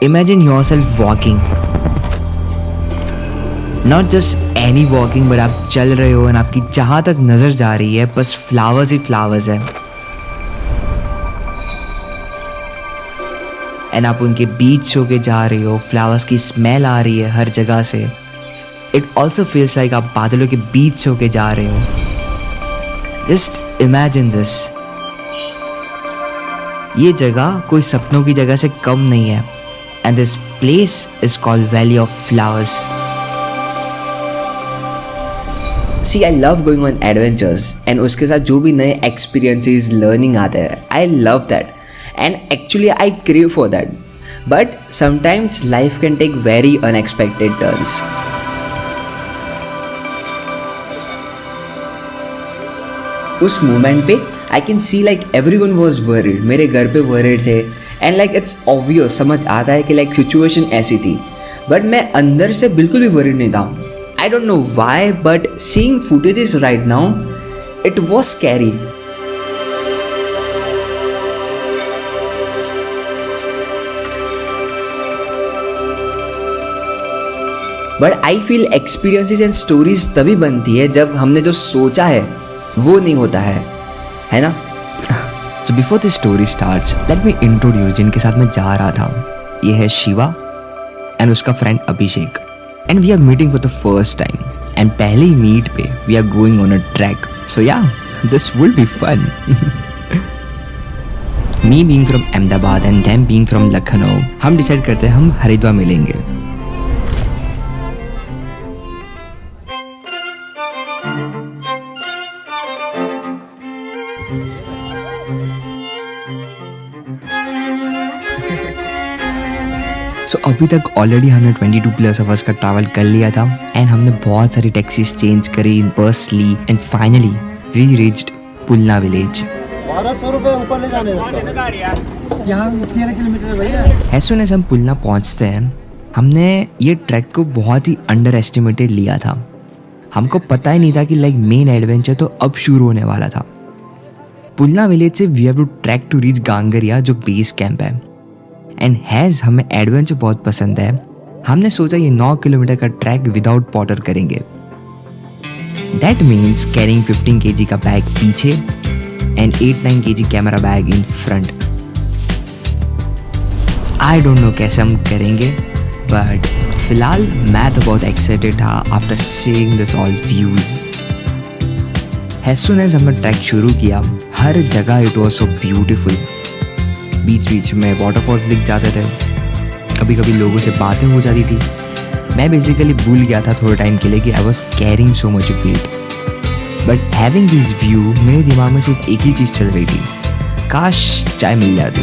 Imagine yourself walking. Not just any walking, but आप चल रहे हो और आपकी जहाँ तक नज़र जा रही है बस फ्लावर्स ही फ्लावर्स है. एंड आप उनके बीच होके जा रहे हो, फ्लावर्स की स्मेल आ रही है हर जगह से. इट ऑल्सो फील्स लाइक आप बादलों के बीच होके जा रहे हो. Just imagine this. ये जगह कोई सपनों की जगह से कम नहीं है. And this place is called valley of flowers. See I love going on adventures and उसके साथ जो भी नए एक्सपीरियंसेस लर्निंग आते हैं, I love that. And actually I crave for that, but sometimes life can take very unexpected turns. उस moment पे I can see like everyone was worried. मेरे घर पे worried थे and like it's obvious, समझ आता है कि like situation ऐसी थी, but मैं अंदर से बिल्कुल भी worried नहीं था. I don't know why, but seeing footages right now, it was scary. But I feel experiences and stories तभी बनती है जब हमने जो सोचा है वो नहीं होता है ना. So before this story starts, let me introduce जिनके साथ मैं जा रहा था. ये है शिवा एंड उसका friend Abhishek. And we are meeting for the first time. And पहले ही मीट पे we are going on a trek. So yeah, this will be fun. Me being from Ahmedabad and them being from Lucknow, हम decide करते हैं हम हरिद्वार मिलेंगे. सो अभी तक ऑलरेडी हमने 22 प्लस आवर्स का ट्रैवल कर लिया था एंड हमने बहुत सारी टैक्सीज चेंज करी, बस ली and finally we reached Pulna village. 1200 रुपए ऊपर ले जाने यहाँ 13 किलोमीटर भैया. एज सून एज हम पुलना पहुँचते हैं, हमने ये ट्रैक को बहुत ही अंडर एस्टिमेटेड लिया था. हमको पता ही नहीं था कि लाइक मेन एडवेंचर तो अब शुरू होने वाला था. पुलना विलेज से we have to trek to reach Ghangaria जो बेस कैंप है. एंड हैज़ हमें एडवेंचर बहुत पसंद है, हमने सोचा ये 9 किलोमीटर का ट्रैक विदाउट पॉटर करेंगे. दैट मीन्स कैरिंग 15 kg का बैग पीछे and 8-9 kg camera bag in front. I don't know कैसे हम करेंगे, बट फिलहाल मैं तो बहुत एक्साइटेड था after seeing this all views. As soon as हमने ट्रैक शुरू किया, हर जगह इट वॉज सो ब्यूटिफुल. बीच बीच में वाटरफॉल्स दिख जाते थे, कभी कभी लोगों से बातें हो जाती थी. मैं बेसिकली भूल गया था थोड़े टाइम के लिए कि I was carrying so much weight. But having this view, मेरे दिमाग में सिर्फ एक ही चीज़ चल रही थी, काश चाय मिल जाती.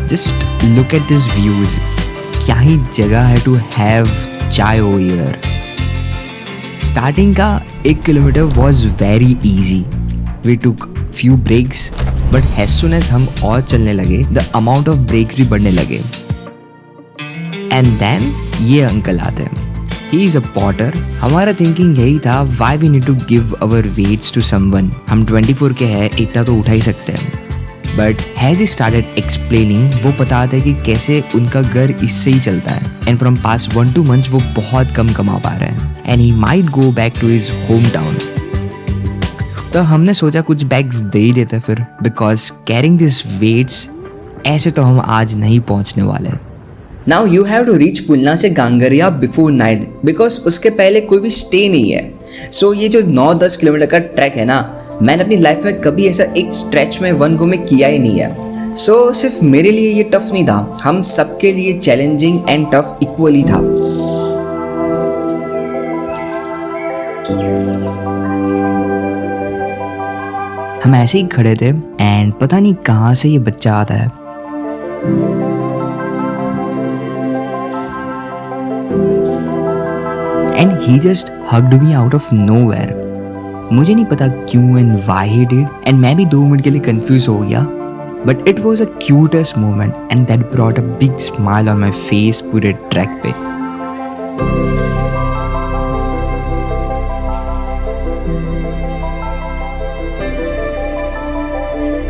Just look at this views. क्या ही जगह है to have chai over here. Starting का 1 kilometre was very easy. We took few breaks, but as soon as हम और चलने लगे, द अमाउंट ऑफ ब्रेक्स भी बढ़ने लगे. एंड देन ये अंकल आते हैं. He is a potter. हमारा थिंकिंग यही था, why we need to give our weights to someone. हम 24 के हैं, इतना तो उठा ही सकते हैं. But has he started explaining, वो बताते हैं कि कैसे उनका घर इससे ही चलता है. एंड फ्रॉम पास्ट 1-2 months वो बहुत कम कमा पा रहे हैं. And he might go back to his home town. तो हमने सोचा कुछ बैग्स दे ही देते फिर, बिकॉज कैरिंग दिस वेट्स ऐसे तो हम आज नहीं पहुंचने वाले. Now you have to reach Pulna से गांगरिया बिफोर नाइट, बिकॉज उसके पहले कोई भी स्टे नहीं है. सो ये जो 9-10 किलोमीटर का ट्रैक है ना, मैंने अपनी लाइफ में कभी ऐसा एक स्ट्रेच में वन गो में किया ही नहीं है. सो सिर्फ मेरे लिए ये टफ नहीं था, हम सबके लिए चैलेंजिंग एंड टफ इक्वली था. हम ऐसे ही खड़े थे एंड पता नहीं कहाँ से ये बच्चा आता है. And he just hugged me out of nowhere. मुझे नहीं पता क्यों and why he did. And मैं भी 2 मिनट के लिए कंफ्यूज हो गया, but it was a cutest moment and that brought a big smile on my face पूरे ट्रैक पे.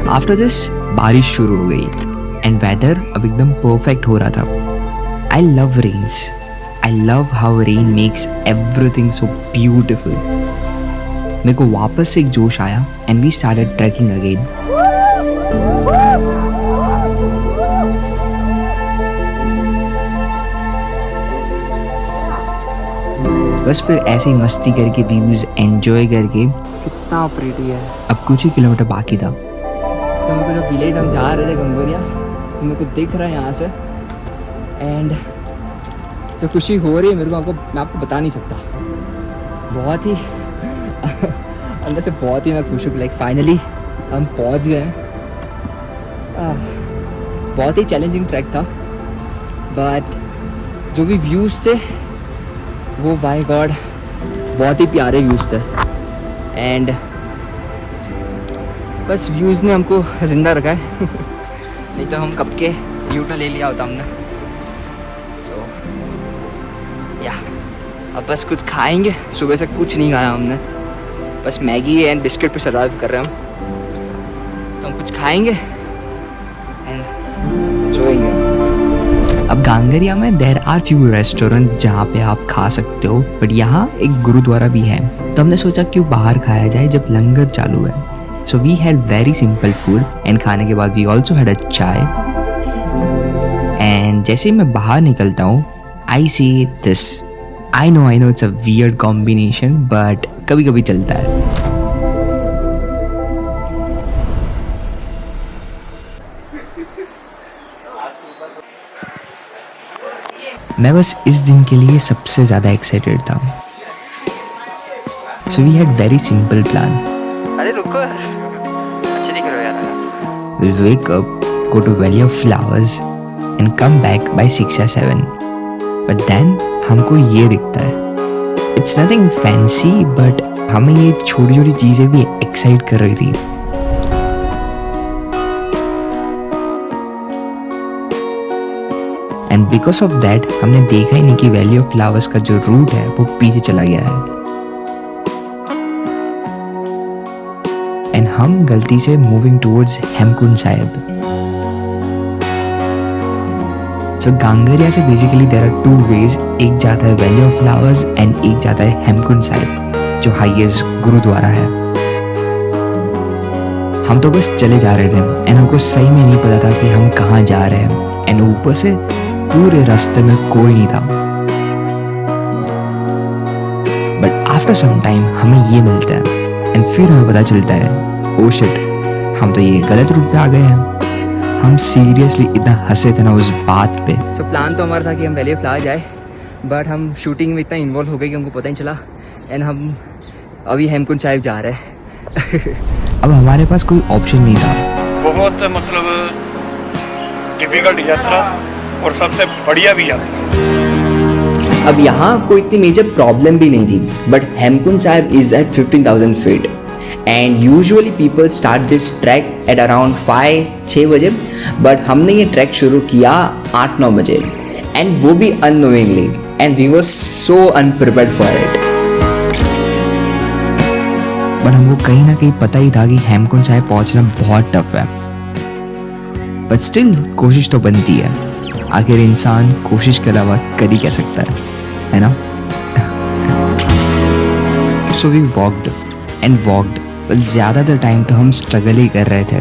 आफ्टर दिस बारिश शुरू हो गई एंड वेदर अब एकदम परफेक्ट हो रहा था. I love rains. I love how rain makes everything so beautiful. मेरे को वापस से एक जोश आया and we started trekking again. बस फिर ऐसे ही मस्ती करके व्यूज एंजॉय करके. कितना प्रीटी है. अब कुछ ही किलोमीटर बाकी था. तो मेरे को जो विलेज हम जा रहे थे गंगोरिया, मेरे को दिख रहा है यहाँ से. एंड जो खुशी हो रही है मेरे को, मैं आपको बता नहीं सकता. बहुत ही अंदर से बहुत ही मैं खुश हूँ. लाइक फाइनली हम पहुँच गए. बहुत ही चैलेंजिंग ट्रैक था, बट जो भी व्यूज़ थे वो बाय गॉड बहुत ही प्यारे व्यूज़ थे. एंड बस व्यूज़ ने हमको ज़िंदा रखा है. नहीं तो हम कब के यूटर्न ले लिया होता हमने. सो या अब बस कुछ खाएंगे. सुबह से कुछ नहीं खाया हमने, बस मैगी एंड बिस्किट पे सर्वाइव कर रहे हैं हम. तो हम कुछ खाएंगे एंड सोएंगे. अब गांगरिया में देर आर फ्यू रेस्टोरेंट जहाँ पे आप खा सकते हो, बट यहाँ एक गुरुद्वारा भी है. तो हमने सोचा क्यों बाहर खाया जाए जब लंगर चालू है. So we had very simple food and खाने के बाद वी ऑल्सो हैड अ चाय. एंड जैसे ही मैं बाहर निकलता हूँ, I see this. I know it's a weird combination, but कभी कभी चलता है. मैं बस इस दिन के लिए सबसे ज़्यादा एक्साइटेड था. So we had very simple plan. अरे रुको, अच्छा नहीं करो यार. We'll wake up, go to Valley of Flowers and come back by 6 or 7. But then हमको ये दिखता है. It's nothing fancy, but हमें ये छोटी छोटी चीज़ें भी एक्साइट कर रही थी. एंड बिकॉज ऑफ दैट हमने देखा ही नहीं कि वैली ऑफ फ्लावर्स का जो रूट है वो पीछे चला गया है. एंड हम गलती से मूविंग टूवर्ड्स हेमकुंड साहिब. सो गांगरिया से बेसिकली देयर आर 2 वेज. एक जाता है वैली ऑफ फ्लावर्स एंड एक जाता है हेमकुंड साहिब, जो हाईएस्ट गुरुद्वारा है. हम तो बस चले जा रहे थे एंड हमको सही में नहीं पता था कि हम कहाँ जा रहे हैं. एंड ऊपर से पूरे रास्ते में कोई नहीं था. बट आफ्टर सम टाइम हमें ये मिलता है एंड फिर हमें पता चलता है, ओ शिट, हम तो ये गलत रूट पे आ गए हैं. हम सीरियसली इतना हंसे थे ना उस बात पे. सो प्लान तो हमारा था कि हम वैली ऑफ फ्लावर जाए, बट हम शूटिंग में इतना इन्वॉल्व हो गए कि हमको पता नहीं चला. एंड हम अभी हेमकुंड साहिब जा रहे हैं. अब हमारे पास कोई ऑप्शन नहीं था. बहुत मतलब डिफिकल्ट यात्रा और सबसे बढ़िया भी यात्रा. अब यहाँ कोई इतनी मेजर प्रॉब्लम भी नहीं थी, but Hemkund Sahib is at 15,000 feet and usually people start this trek at around 5-6 बजे. बट हमने ये ट्रैक शुरू किया 8-9 बजे, एंड वो भी unknowingly, and we were so unprepared for it. But हमको कहीं ना कहीं पता ही था कि हेमकुंड साहिब पहुँचना बहुत टफ है. बट स्टिल कोशिश तो बनती है. आखिर इंसान कोशिश के अलावा कर ही क्या सकता है ना. So we walked and walked, बस ज़्यादातर टाइम तो हम स्ट्रगल ही कर रहे थे.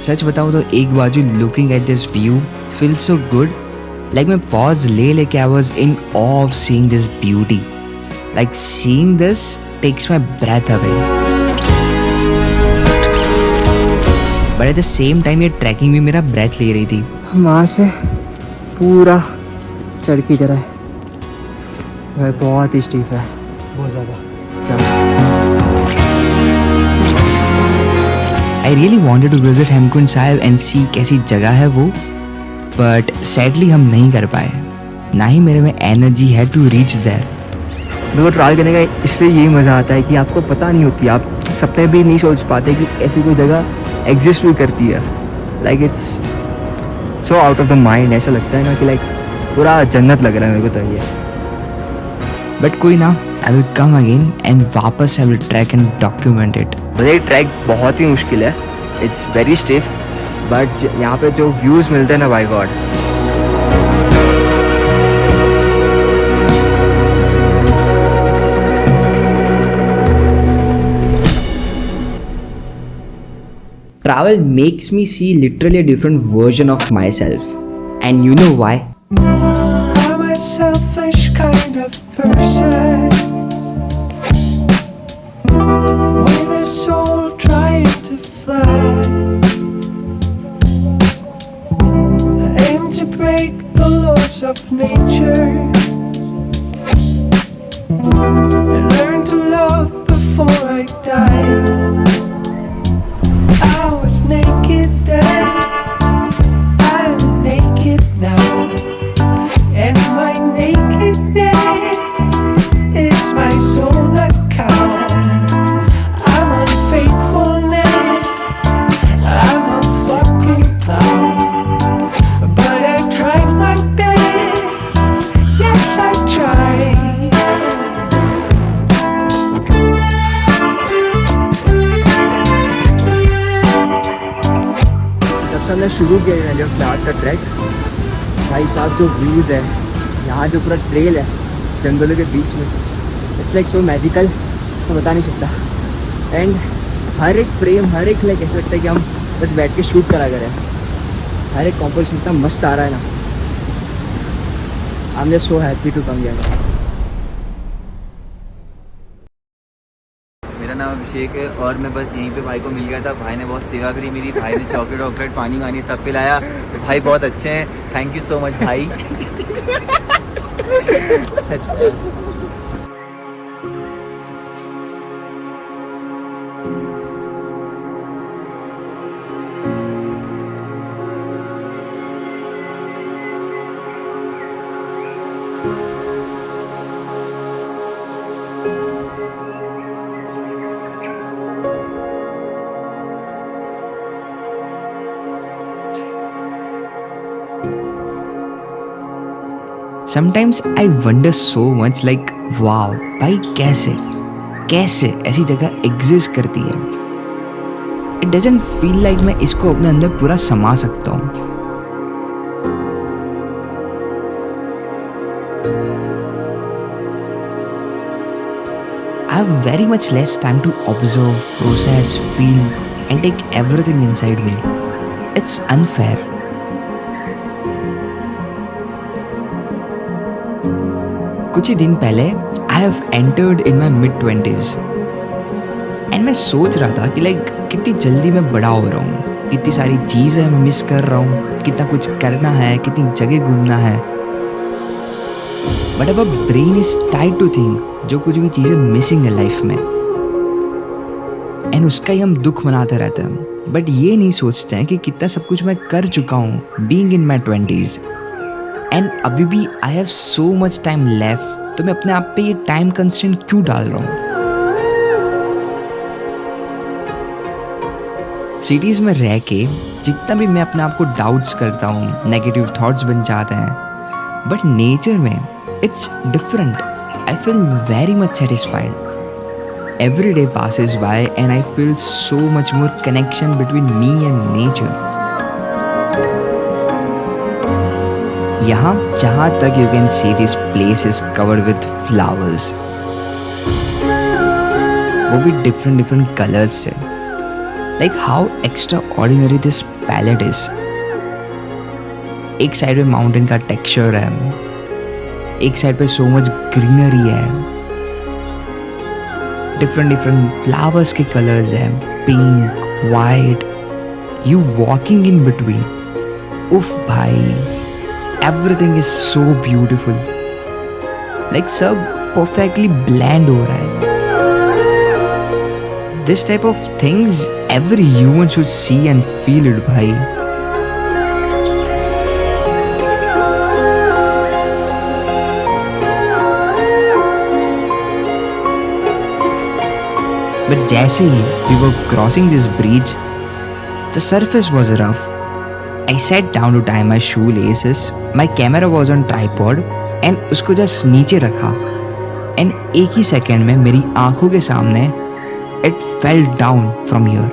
सच बताऊँ तो एक बाजू looking at this view feel so good. Like मैं पॉज ले लेके I was in awe of seeing this beauty. Like seeing this takes my breath away. But at the same time ये ट्रैकिंग भी मेरा ब्रेथ ले रही थी. हम वहाँ से पूरा चढ़ की तरह वह बहुत ही स्टीफ है, बहुत ज़्यादा. I really wanted to visit Hemkund Sahib and see कैसी जगह है वो, बट सैडली हम नहीं कर पाए. ना ही मेरे में एनर्जी है टू रीच देयर. मेरे को ट्राई करने का इसलिए यही मज़ा आता है कि आपको पता नहीं होती, आप सपने भी नहीं सोच पाते कि ऐसी कोई जगह एग्जिस्ट भी करती है. Like it's so out of the mind. ऐसा लगता है ना कि लाइक पूरा जन्नत लग रहा है मेरे को तो ये. बट कोई ना, I will come again and वापस I will trek and document it. भले ट्रैक बहुत ही मुश्किल है, इट्स वेरी स्टिफ, बट यहाँ पे जो व्यूज़ मिलते हैं ना, by God, Travel makes me see literally a different version of myself. And you know why? I'm a selfish kind of person with a soul trying to fly. I aim to break the laws of nature and learn to love before I die. I was naked then, I'm naked now, and my nakedness is my sole account. I'm unfaithfulness, I'm a fucking clown, but I tried my best, yes I tried. जब से हमने शुरू किया है जब flowers का track, भाई साहब जो व्यूज़ है यहाँ, जो पूरा ट्रेल है जंगलों के बीच में, इट्स लाइक सो मैजिकल, तो बता नहीं सकता। एंड हर एक फ्रेम, हर एक लाइक ऐसा लगता है कि हम बस बैठ के शूट करा करें। हर एक कॉम्पोजिशन इतना मस्त आ रहा है ना, I am just so happy to come here. मेरा नाम अभिषेक है और मैं बस यहीं पे भाई को मिल गया था। भाई ने बहुत सेवा करी मेरी, भाई ने चॉकलेट वॉकलेट पानी वानी सब पिलाया। तो भाई बहुत अच्छे हैं, थैंक यू सो मच भाई। Sometimes I wonder so much like wow, भाई कैसे ऐसी जगह एग्जिस्ट करती है। It doesn't feel like मैं इसको अपने अंदर पूरा समा सकता हूँ। I have very much less time to observe, process, feel and take everything inside me. It's unfair. कुछ ही दिन पहले I have entered in my mid-20s and मैं सोच रहा था कि लाइक कितनी जल्दी मैं बड़ा हो रहा हूँ, कितनी सारी चीज़ें मैं मिस कर रहा हूँ, कितना कुछ करना है, कितनी जगह घूमना है। But our brain is tied to think जो कुछ भी चीज़ें मिसिंग है लाइफ में, एंड उसका ही हम दुख मनाते रहते हैं। बट ये नहीं सोचते हैं कि कितना सब कुछ मैं कर चुका हूँ being in my 20s, and अभी भी I have so much time left. तो मैं अपने आप पे ये टाइम कंस्ट्रेंट क्यों डाल रहा हूँ? सिटीज़ में रह के जितना भी मैं अपने आप को डाउट्स करता हूँ, नेगेटिव थॉट्स बन जाते हैं, बट नेचर में it's different. I feel very much satisfied. Every day passes by and I feel so much more connection between me and nature. यहाँ जहाँ तक you can see this place is covered with flowers, वो भी different colors से। Like how extraordinary this palette is. एक side पे mountain का texture है, एक साइड पे so much greenery है, different flowers के colors हैं, pink, white, you walking in between. उफ भाई, everything is so beautiful. Like सब perfectly blend हो रहा है। This type of things every human should see and feel it भाई। But जैसे ही we were crossing this bridge, the surface was rough. I sat down to tie my shoelaces. My camera was on tripod and उसको just नीचे रखा, and एक ही second में मेरी आंखों के सामने it fell down from here.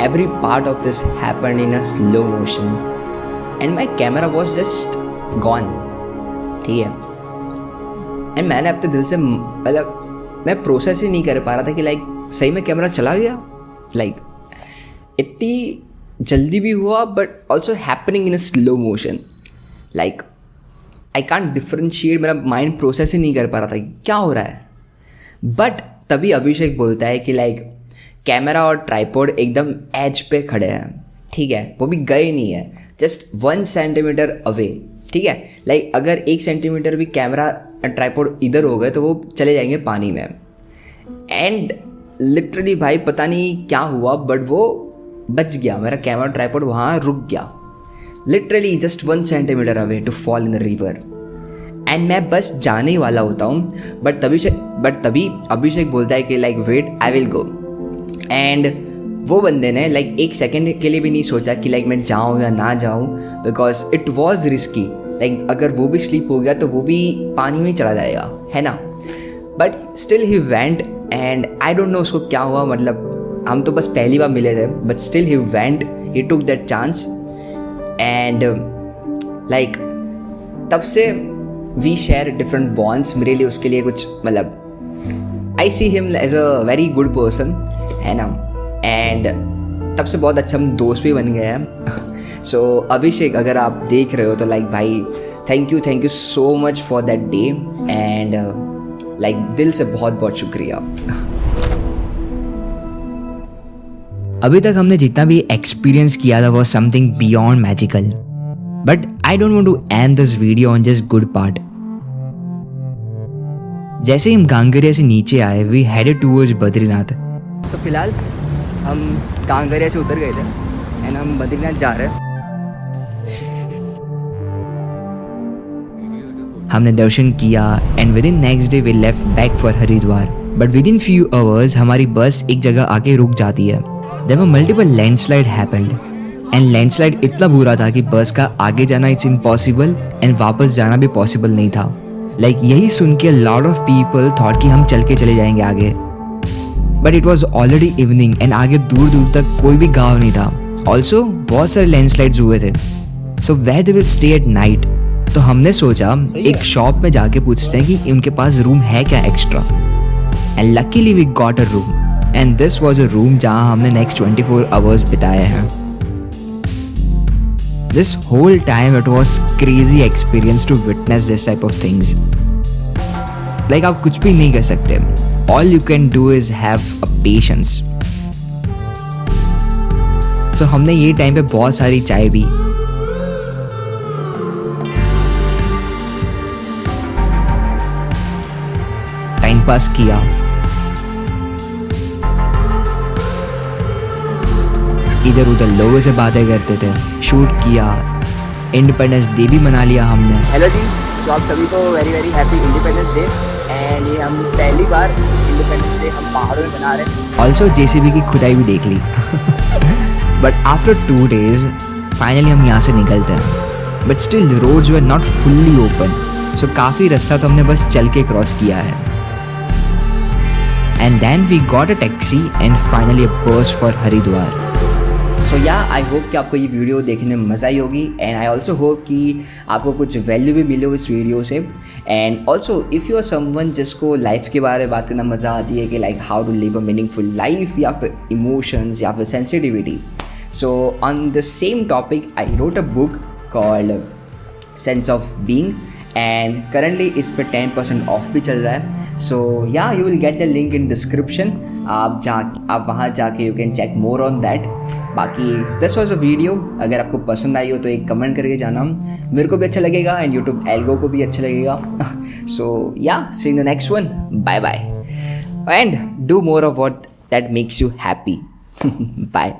every part of this happened in a slow motion and my camera was just gone. ठीक है, एंड मैंने अपने दिल से मतलब मैं प्रोसेस ही नहीं कर पा रहा था कि लाइक सही में कैमरा चला गया. लाइक इतनी जल्दी भी हुआ but also happening in a slow motion. Like I can't differentiate, मेरा माइंड प्रोसेस ही नहीं कर पा रहा था क्या हो रहा है. बट तभी अभिषेक बोलता है कि लाइक कैमरा और ट्राइपॉड एकदम एज पे खड़े हैं. ठीक है, वो भी गए नहीं है, जस्ट 1 सेंटीमीटर अवे. ठीक है, लाइक अगर 1 सेंटीमीटर भी कैमरा ट्राइपॉड इधर हो गए तो वो चले जाएंगे पानी में. एंड लिटरली भाई पता नहीं क्या हुआ बट वो बच गया, मेरा कैमरा ट्राइपॉड वहाँ रुक गया. Literally just 1 centimetre away to fall in the river. And मैं बस जाने ही वाला होता हूँ बट तभी अभिषेक बोलता है कि like wait I will go. And वो बंदे ने लाइक 1 सेकेंड के लिए भी नहीं सोचा कि लाइक मैं जाऊँ या ना जाऊँ, because it was risky. Like अगर वो भी स्लीप हो गया तो वो भी पानी में चला जाएगा, है ना. But still he went and I don't no उसको क्या हुआ, मतलब हम तो बस पहली बार मिले थे but still he went, he took that chance. And like तब से वी शेयर डिफरेंट बॉन्ड्स. मेरे लिए उसके लिए कुछ मतलब I see him as a very good person, है ना. एंड तब से बहुत अच्छा हम दोस्त भी बन गए हैं. सो अभिषेक अगर आप देख रहे हो तो लाइक भाई thank you so much for that day. And like दिल से बहुत बहुत शुक्रिया. अभी तक हमने जितना भी एक्सपीरियंस किया था वो something beyond magical. But I don't want to end this video on just good part. जैसे ही हम गांगरिया से नीचे आए we headed towards Badrinath. So फिलहाल हम गांगरिया से उतर गए थे एंड हम बद्रीनाथ जा रहे हैं. हमने दर्शन किया and within next day we left back for Haridwar. But within few hours हमारी बस एक जगह आके रुक जाती है. There were multiple landslide happened and landslide इतना बुरा था कि बस का आगे जाना इट्स इम्पॉसिबल एंड वापस जाना भी पॉसिबल नहीं था. लाइक यही सुन के लॉट ऑफ पीपल थॉट कि हम चल के चले जाएंगे आगे. But it was already evening and आगे दूर दूर तक कोई भी गाँव नहीं था. ऑल्सो बहुत सारे लैंडस्लाइड्स हुए थे. So where they will stay at night. तो हमने सोचा एक शॉप में जाके पूछते हैं कि उनके पास रूम है क्या extra. And luckily we got a room and this was a room जहाँ हमने नेक्स्ट 24 आवर्स बिताए हैं. This whole time it was crazy experience to witness this type of things. Like आप कुछ भी नहीं कर सकते. All you can do is have a patience. So हमने ये टाइम पे बहुत सारी चाय पी. टाइम पास किया. इधर उधर लोगों से बातें करते थे, शूट किया. इंडिपेंडेंस डे भी मना लिया हमने. हेलो जी, तो आप सभी को very very happy independence day. And ये हम पहली बार इंडिपेंडेंस डे हम पहाड़ों में मना रहे हैं. ऑल्सो JCB की खुदाई भी देख ली. बट आफ्टर 2 days फाइनली हम यहाँ से निकलते हैं. But still roads were not fully open. So काफ़ी रास्ता तो हमने बस चल के क्रॉस किया है. And then we got a taxi and finally a bus for Haridwar. सो या आई होप कि आपको ये वीडियो देखने में मज़ा आई होगी. एंड आई ऑल्सो होप कि आपको कुछ वैल्यू भी मिले हो इस वीडियो से. And also if you are someone जिसको लाइफ के बारे में बात करना मज़ा आती है कि like how to live a meaningful life या फिर इमोशंस या फिर sensitivity. So on the same topic I wrote a book called sense of being and currently इस पर 10% ऑफ भी चल रहा है. सो या you will get the link in description. आप वहाँ जाके you can check more on that. बाकी दिस वॉज अ वीडियो. अगर आपको पसंद आई हो तो एक कमेंट करके जाना, मेरे को भी अच्छा लगेगा एंड यूट्यूब एल्गो को भी अच्छा लगेगा. So yeah see in the next one. Bye bye and do more of what that makes you happy. Bye.